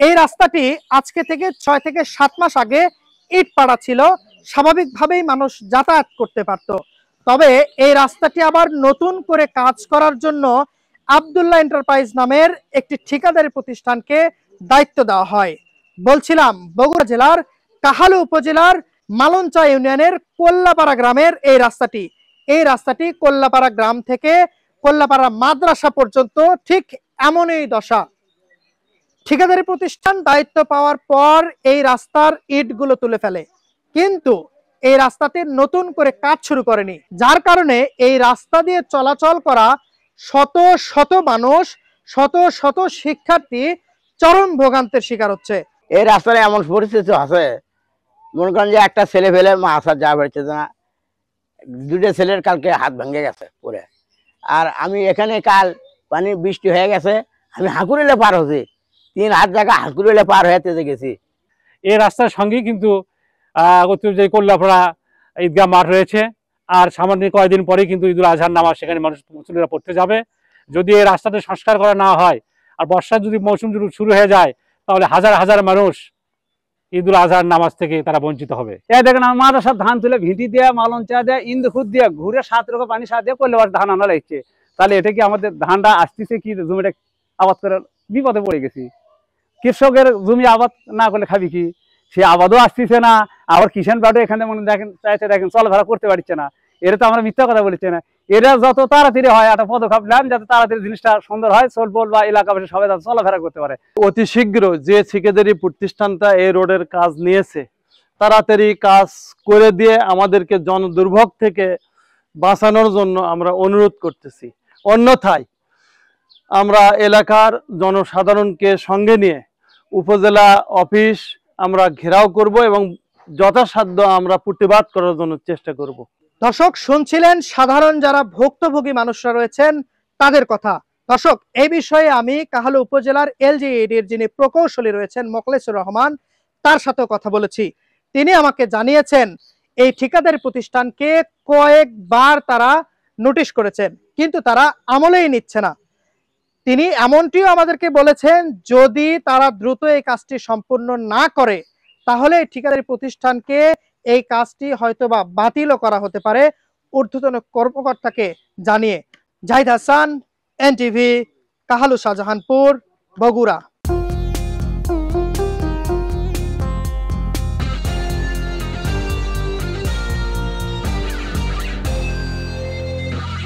এই রাস্তাটি আজকে থেকে 6 থেকে 7 মাস আগে ইট পাড়া ছিল, স্বাভাবিকভাবেই মানুষ যাতায়াত করতে পারত। তবে এই রাস্তাটি আবার নতুন করে কাজ করার জন্য আব্দুল্লাহ এন্টারপ্রাইজ নামের একটি ঠিকাদারি প্রতিষ্ঠানকে দায়িত্ব দেওয়া হয়। বলছিলাম বগুড়া জেলার কাহালু উপজেলার মালঞ্চা ইউনিয়নের কোল্লাপাড়া গ্রামের এই রাস্তাটি কোল্লাপাড়া গ্রাম থেকে কোল্লাপাড়া মাদ্রাসা পর্যন্ত ঠিক এমনই দশা। ঠিকাদারি প্রতিষ্ঠান দায়িত্ব পাওয়ার পর এই রাস্তার ইটগুলো তুলে ফেলে, কিন্তু এই রাস্তাতে নতুন করে কাজ শুরু করেনি, যার কারণে এই রাস্তা দিয়ে চলাচল করা শত শত মানুষ, শত শত শিক্ষার্থী চরম ভোগান্তির শিকার হচ্ছে। এই রাস্তায় এমন পরিস্থিতি আছে, মনে করেন যে একটা ছেলে ফেলে মা আসা যা বেড়েছে না, দুটো ছেলের কালকে হাত ভেঙে গেছে পরে। আর আমি এখানে কাল পানি বৃষ্টি হয়ে গেছে, আমি হাঁকুড়িলে পার হচ্ছি, 3 হাত জায়গা হাঁকুড়িলে পার হয়ে গেছি। এই রাস্তার সঙ্গেই কিন্তু যে কোল্লাপাড়া ঈদগাহ মাঠ রয়েছে, আর সামান্য কয়েকদিন পরেই কিন্তু ঈদুল আজহার নামাজ সেখানে মানুষ মুসল্লিরা পড়তে যাবে। যদি এই রাস্তাটা সংস্কার করা না হয় আর বর্ষার যদি মৌসুম শুরু হয়ে যায়, তাহলে হাজার হাজার মানুষ ঈদুল আজহার নামাজ থেকে তারা বঞ্চিত হবে। এই দেখেন আমার মাদ্রাসার ধান তুলে ভিঁটি দিয়ে মালঞ্চা দিয়ে ইন্দুখুদ দিয়ে ঘুরে 7 রকম পানি সার দিয়ে কোল্লাপাড়ার ধান আনা লাগছে। তাহলে এটা কি আমাদের ধানটা আসতেছে কি জমিটা আবাদ করার বিপদে পড়ে গেছি। কৃষকের জমি আবাদ না করলে খাবি কি, সে আবাদও আসতেছে না, আবার কিষাণ কার্ডও এখানে মনে দেখেন চলাফেরা করতে পারছে না। এটা তো আমরা মিথ্যা কথা বলছি না, এরা যত তাড়াতাড়ি হয় একটা পদক্ষেপ নেন যাতে তাড়াতাড়ি জিনিসটা সুন্দর হয়, সোলপোল বা এলাকাবাসী সবাই যাতে চলাফেরা করতে পারে। অতি শীঘ্র যে ঠিকাদারি প্রতিষ্ঠানটা এই রোডের কাজ নিয়েছে তাড়াতাড়ি কাজ করে দিয়ে আমাদেরকে জনদুর্ভোগ থেকে বাঁচানোর জন্য আমরা অনুরোধ করতেছি। অন্যথায় আমরা এলাকার জনসাধারণকে সঙ্গে নিয়ে উপজেলা অফিস আমরা ঘেরাও করব এবং যথাসাধ্য আমরা প্রতিবাদ করার জন্য চেষ্টা করব। দর্শক, শুনছিলেন সাধারণ যারা ভুক্তভোগী মানুষরা রয়েছেন তাদের কথা। দর্শক, এই বিষয়ে আমি কাহালু উপজেলার এলজিইডির যিনি প্রকৌশলী রয়েছেন মোখলেসুর রহমান, তার সাথেও কথা বলেছি। তিনি আমাকে জানিয়েছেন এই ঠিকাদারি প্রতিষ্ঠানকে কয়েকবার তারা নোটিশ করেছেন, কিন্তু তারা আমলেই নিচ্ছে না। তিনি এমনটিও আমাদেরকে বলেছেন যদি তারা দ্রুত এই কাজটি সম্পূর্ণ না করে তাহলে ঠিকাদারি প্রতিষ্ঠানকে এই কাজটি হয়তোবা বাতিলও করা হতে পারে ঊর্ধ্বতন কর্মকর্তাকে জানিয়ে। জাহিদ হাসান, এনটিভি, কাহালু, শাহজাহানপুর, বগুড়া।